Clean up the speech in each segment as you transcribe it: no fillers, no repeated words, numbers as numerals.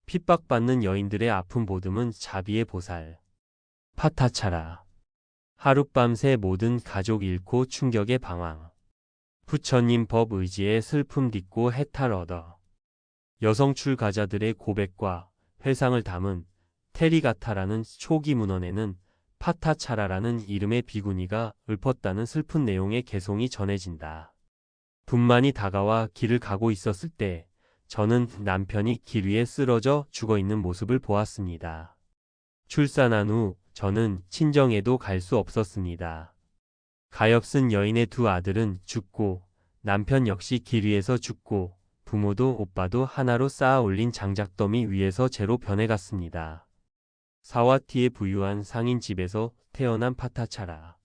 핍박받는 여인들의 아픔 보듬은 자비의 보살. 파타차라. 하룻밤새 모든 가족 잃고 충격의 방황. 부처님 법 의지에 슬픔 딛고 해탈 얻어. 여성 출가자들의 고백과 회상을 담은 테리가타라는 초기 문헌에는 파타차라라는 이름의 비구니가 읊었다는 슬픈 내용의 개송이 전해진다. 분만이 다가와 길을 가고 있었을 때 저는 남편이 길 위에 쓰러져 죽어 있는 모습을 보았습니다. 출산한 후 저는 친정에도 갈 수 없었습니다. 가엾은 여인의 두 아들은 죽고 남편 역시 길 위에서 죽고 부모도 오빠도 하나로 쌓아 올린 장작더미 위에서 재로 변해갔습니다. 사와티에 부유한 상인 집에서 태어난 파타차라.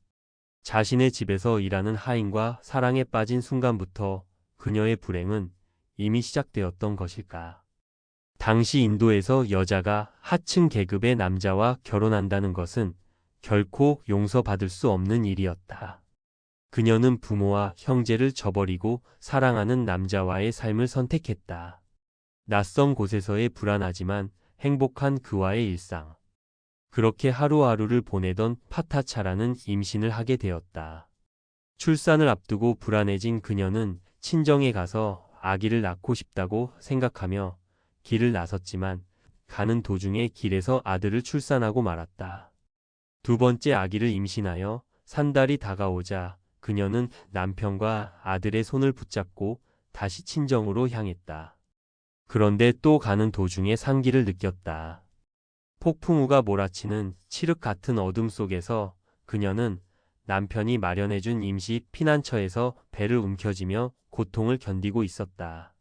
자신의 집에서 일하는 하인과 사랑에 빠진 순간부터 그녀의 불행은 이미 시작되었던 것일까. 당시 인도에서 여자가 하층 계급의 남자와 결혼한다는 것은 결코 용서받을 수 없는 일이었다. 그녀는 부모와 형제를 저버리고 사랑하는 남자와의 삶을 선택했다. 낯선 곳에서의 불안하지만 행복한 그와의 일상. 그렇게 하루하루를 보내던 파타차라는 임신을 하게 되었다. 출산을 앞두고 불안해진 그녀는 친정에 가서 아기를 낳고 싶다고 생각하며 길을 나섰지만 가는 도중에 길에서 아들을 출산하고 말았다. 두 번째 아기를 임신하여 산달이 다가오자 그녀는 남편과 아들의 손을 붙잡고 다시 친정으로 향했다. 그런데 또 가는 도중에 상기를 느꼈다. 폭풍우가 몰아치는 칠흑 같은 어둠 속에서 그녀는 남편이 마련해준 임시 피난처에서 배를 움켜쥐며 고통을 견디고 있었다.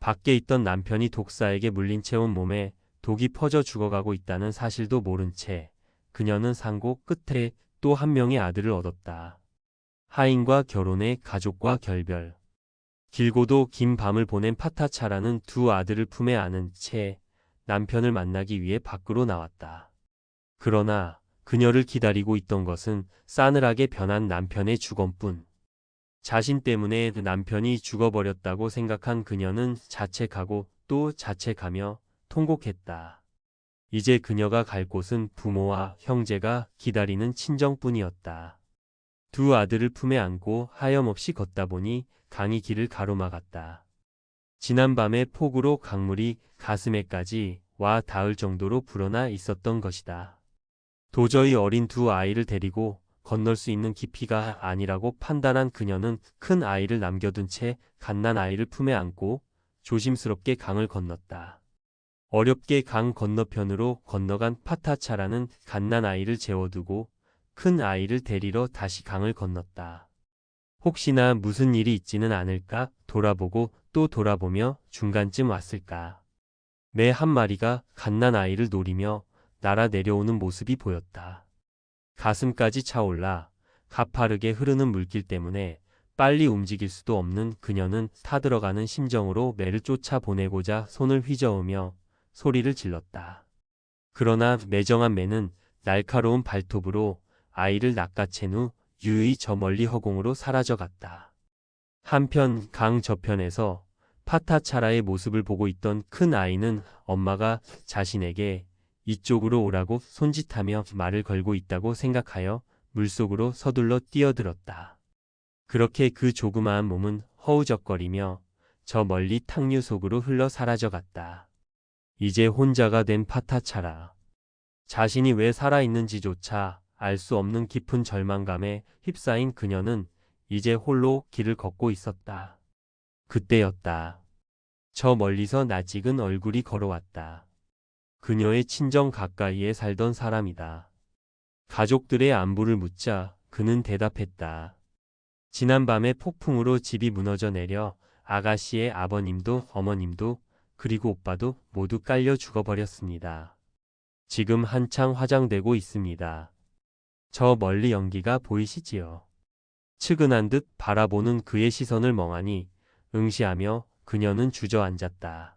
밖에 있던 남편이 독사에게 물린 채 온 몸에 독이 퍼져 죽어가고 있다는 사실도 모른 채 그녀는 상고 끝에 또 한 명의 아들을 얻었다. 하인과 결혼해 가족과 결별. 길고도 긴 밤을 보낸 파타차라는 두 아들을 품에 안은 채 남편을 만나기 위해 밖으로 나왔다. 그러나 그녀를 기다리고 있던 것은 싸늘하게 변한 남편의 죽음뿐. 자신 때문에 남편이 죽어버렸다고 생각한 그녀는 자책하고 또 자책하며 통곡했다. 이제 그녀가 갈 곳은 부모와 형제가 기다리는 친정뿐이었다. 두 아들을 품에 안고 하염없이 걷다 보니 강이 길을 가로막았다. 지난밤의 폭우로 강물이 가슴에까지 와 닿을 정도로 불어나 있었던 것이다. 도저히 어린 두 아이를 데리고 건널 수 있는 깊이가 아니라고 판단한 그녀는 큰 아이를 남겨둔 채 갓난 아이를 품에 안고 조심스럽게 강을 건넜다. 어렵게 강 건너편으로 건너간 파타차라는 갓난 아이를 재워두고 큰 아이를 데리러 다시 강을 건넜다. 혹시나 무슨 일이 있지는 않을까 돌아보고 또 돌아보며 중간쯤 왔을까. 매 한 마리가 갓난 아이를 노리며 날아 내려오는 모습이 보였다. 가슴까지 차올라 가파르게 흐르는 물길 때문에 빨리 움직일 수도 없는 그녀는 타들어가는 심정으로 매를 쫓아보내고자 손을 휘저으며 소리를 질렀다. 그러나 매정한 매는 날카로운 발톱으로 아이를 낚아챈 후 유유히 저 멀리 허공으로 사라져갔다. 한편 강 저편에서 파타차라의 모습을 보고 있던 큰 아이는 엄마가 자신에게 이쪽으로 오라고 손짓하며 말을 걸고 있다고 생각하여 물속으로 서둘러 뛰어들었다. 그렇게 그 조그마한 몸은 허우적거리며 저 멀리 탕류 속으로 흘러 사라져갔다. 이제 혼자가 된 파타차라. 자신이 왜 살아있는지조차 알 수 없는 깊은 절망감에 휩싸인 그녀는 이제 홀로 길을 걷고 있었다. 그때였다. 저 멀리서 낯익은 얼굴이 걸어왔다. 그녀의 친정 가까이에 살던 사람이다. 가족들의 안부를 묻자 그는 대답했다. 지난밤에 폭풍으로 집이 무너져 내려 아가씨의 아버님도 어머님도 그리고 오빠도 모두 깔려 죽어버렸습니다. 지금 한창 화장되고 있습니다. 저 멀리 연기가 보이시지요? 측은한 듯 바라보는 그의 시선을 멍하니 응시하며 그녀는 주저앉았다.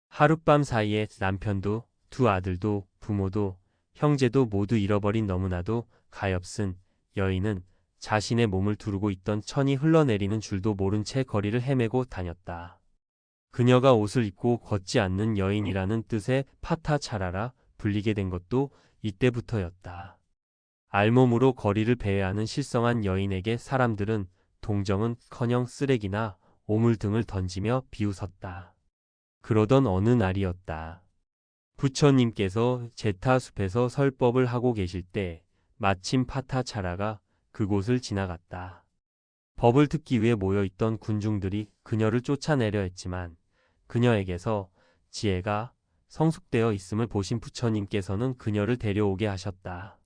하룻밤 사이에 남편도 두 아들도 부모도 형제도 모두 잃어버린 너무나도 가엾은 여인은 자신의 몸을 두르고 있던 천이 흘러내리는 줄도 모른 채 거리를 헤매고 다녔다. 그녀가 옷을 입고 걷지 않는 여인이라는 뜻의 파타차라라 불리게 된 것도 이때부터였다. 알몸으로 거리를 배회하는 실성한 여인에게 사람들은 동정은커녕 쓰레기나 오물 등을 던지며 비웃었다. 그러던 어느 날이었다. 부처님께서 제타숲에서 설법을 하고 계실 때 마침 파타차라가 그곳을 지나갔다. 법을 듣기 위해 모여있던 군중들이 그녀를 쫓아내려 했지만 그녀에게서 지혜가 성숙되어 있음을 보신 부처님께서는 그녀를 데려오게 하셨다.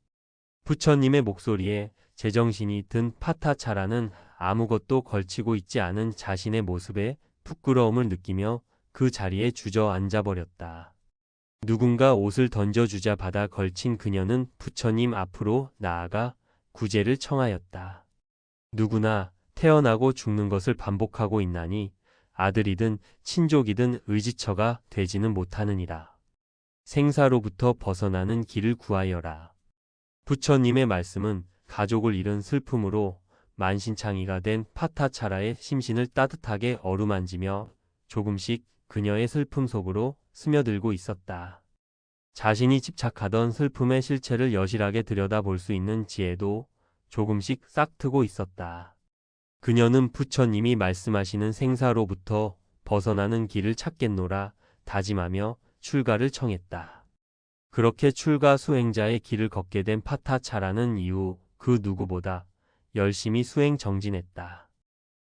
부처님의 목소리에 제정신이 든 파타차라는 아무것도 걸치고 있지 않은 자신의 모습에 부끄러움을 느끼며 그 자리에 주저앉아 버렸다. 누군가 옷을 던져주자 받아 걸친 그녀는 부처님 앞으로 나아가 구제를 청하였다. 누구나 태어나고 죽는 것을 반복하고 있나니 아들이든 친족이든 의지처가 되지는 못하느니라. 생사로부터 벗어나는 길을 구하여라. 부처님의 말씀은 가족을 잃은 슬픔으로 만신창이가 된 파타차라의 심신을 따뜻하게 어루만지며 조금씩 그녀의 슬픔 속으로 스며들고 있었다. 자신이 집착하던 슬픔의 실체를 여실하게 들여다볼 수 있는 지혜도 조금씩 싹트고 있었다. 그녀는 부처님이 말씀하시는 생사로부터 벗어나는 길을 찾겠노라 다짐하며 출가를 청했다. 그렇게 출가 수행자의 길을 걷게 된 파타차라는 이후 그 누구보다 열심히 수행 정진했다.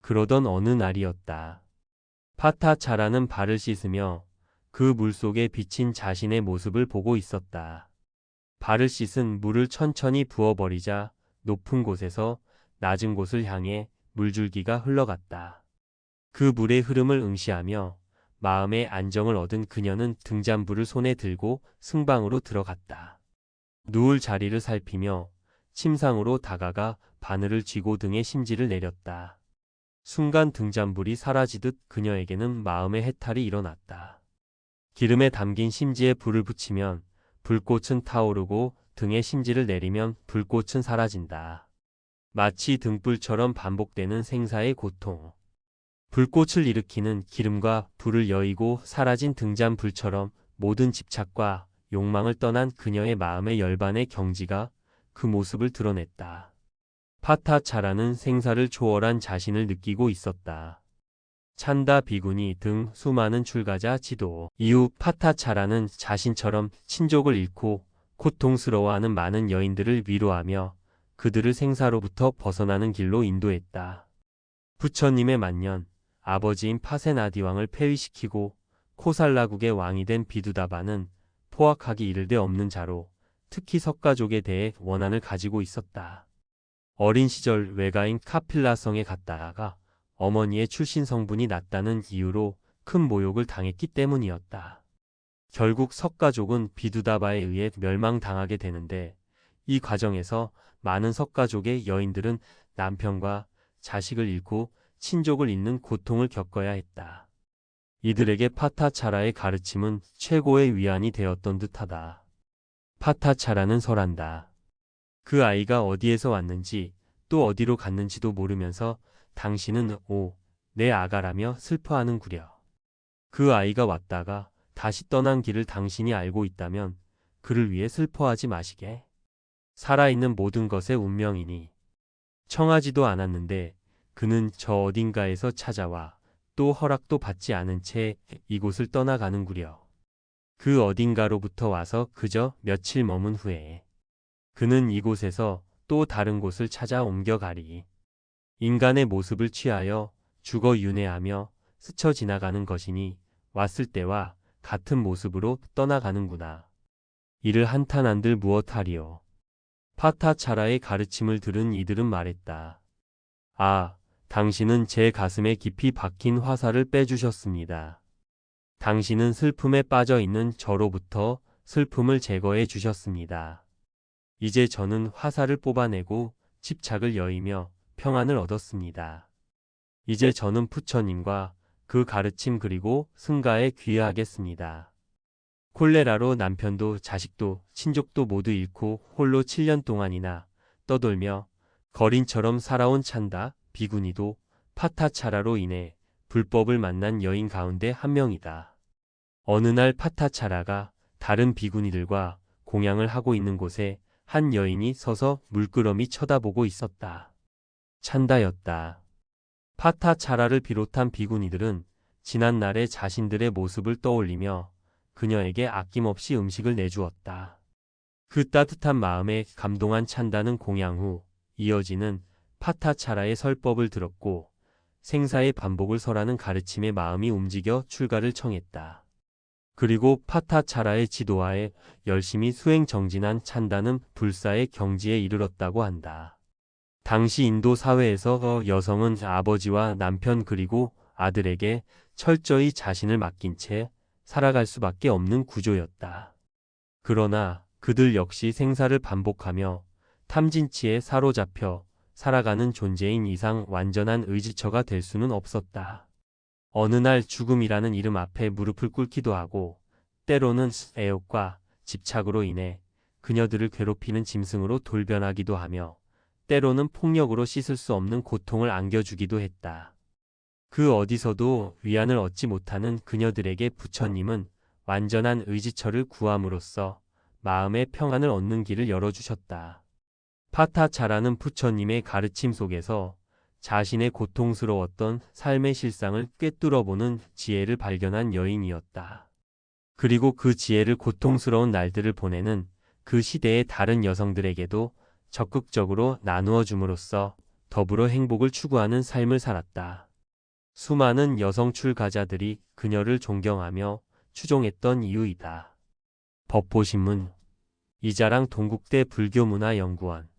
그러던 어느 날이었다. 파타차라는 발을 씻으며 그 물속에 비친 자신의 모습을 보고 있었다. 발을 씻은 물을 천천히 부어버리자 높은 곳에서 낮은 곳을 향해 물줄기가 흘러갔다. 그 물의 흐름을 응시하며 마음의 안정을 얻은 그녀는 등잔불을 손에 들고 승방으로 들어갔다. 누울 자리를 살피며 침상으로 다가가 바늘을 쥐고 등에 심지를 내렸다. 순간 등잔불이 사라지듯 그녀에게는 마음의 해탈이 일어났다. 기름에 담긴 심지에 불을 붙이면 불꽃은 타오르고 등에 심지를 내리면 불꽃은 사라진다. 마치 등불처럼 반복되는 생사의 고통. 불꽃을 일으키는 기름과 불을 여의고 사라진 등잔불처럼 모든 집착과 욕망을 떠난 그녀의 마음의 열반의 경지가 그 모습을 드러냈다. 파타차라는 생사를 초월한 자신을 느끼고 있었다. 찬다 비구니 등 수많은 출가자 지도 이후 파타차라는 자신처럼 친족을 잃고 고통스러워하는 많은 여인들을 위로하며 그들을 생사로부터 벗어나는 길로 인도했다. 부처님의 만년 아버지인 파세나디왕을 폐위시키고 코살라국의 왕이 된 비두다바는 포악하기 이를 데 없는 자로 특히 석가족에 대해 원한을 가지고 있었다. 어린 시절 외가인 카필라성에 갔다가 어머니의 출신 성분이 낮다는 이유로 큰 모욕을 당했기 때문이었다. 결국 석가족은 비두다바에 의해 멸망당하게 되는데 이 과정에서 많은 석가족의 여인들은 남편과 자식을 잃고 친족을 잃는 고통을 겪어야 했다. 이들에게 파타차라의 가르침은 최고의 위안이 되었던 듯하다. 파타차라는 설한다. 그 아이가 어디에서 왔는지 또 어디로 갔는지도 모르면서 당신은 내 아가라며 슬퍼하는구려. 그 아이가 왔다가 다시 떠난 길을 당신이 알고 있다면 그를 위해 슬퍼하지 마시게. 살아있는 모든 것의 운명이니. 청하지도 않았는데 그는 저 어딘가에서 찾아와 또 허락도 받지 않은 채 이곳을 떠나가는구려. 그 어딘가로부터 와서 그저 며칠 머문 후에 그는 이곳에서 또 다른 곳을 찾아 옮겨가리. 인간의 모습을 취하여 죽어 윤회하며 스쳐 지나가는 것이니 왔을 때와 같은 모습으로 떠나가는구나. 이를 한탄한들 무엇하리요. 파타차라의 가르침을 들은 이들은 말했다. 아, 당신은 제 가슴에 깊이 박힌 화살을 빼주셨습니다. 당신은 슬픔에 빠져 있는 저로부터 슬픔을 제거해 주셨습니다. 이제 저는 화살을 뽑아내고 집착을 여의며 평안을 얻었습니다. 이제 저는 부처님과 그 가르침 그리고 승가에 귀의하겠습니다. 콜레라로 남편도 자식도 친족도 모두 잃고 홀로 7년 동안이나 떠돌며 거린처럼 살아온 찬다 비구니도 파타차라로 인해 불법을 만난 여인 가운데 한 명이다. 어느 날 파타차라가 다른 비구니들과 공양을 하고 있는 곳에 한 여인이 서서 물끄러미 쳐다보고 있었다. 찬다였다. 파타차라를 비롯한 비구니들은 지난날의 자신들의 모습을 떠올리며 그녀에게 아낌없이 음식을 내주었다. 그 따뜻한 마음에 감동한 찬다는 공양 후 이어지는 파타차라의 설법을 들었고 생사의 반복을 설하는 가르침에 마음이 움직여 출가를 청했다. 그리고 파타차라의 지도하에 열심히 수행 정진한 찬다는 불사의 경지에 이르렀다고 한다. 당시 인도 사회에서 여성은 아버지와 남편 그리고 아들에게 철저히 자신을 맡긴 채 살아갈 수밖에 없는 구조였다. 그러나 그들 역시 생사를 반복하며 탐진치에 사로잡혀 살아가는 존재인 이상 완전한 의지처가 될 수는 없었다. 어느 날 죽음이라는 이름 앞에 무릎을 꿇기도 하고 때로는 애욕과 집착으로 인해 그녀들을 괴롭히는 짐승으로 돌변하기도 하며 때로는 폭력으로 씻을 수 없는 고통을 안겨주기도 했다. 그 어디서도 위안을 얻지 못하는 그녀들에게 부처님은 완전한 의지처를 구함으로써 마음의 평안을 얻는 길을 열어주셨다. 파타차라는 부처님의 가르침 속에서 자신의 고통스러웠던 삶의 실상을 꿰뚫어보는 지혜를 발견한 여인이었다. 그리고 그 지혜를 고통스러운 날들을 보내는 그 시대의 다른 여성들에게도 적극적으로 나누어 줌으로써 더불어 행복을 추구하는 삶을 살았다. 수많은 여성 출가자들이 그녀를 존경하며 추종했던 이유이다. 법보신문 이자랑 동국대 불교문화연구원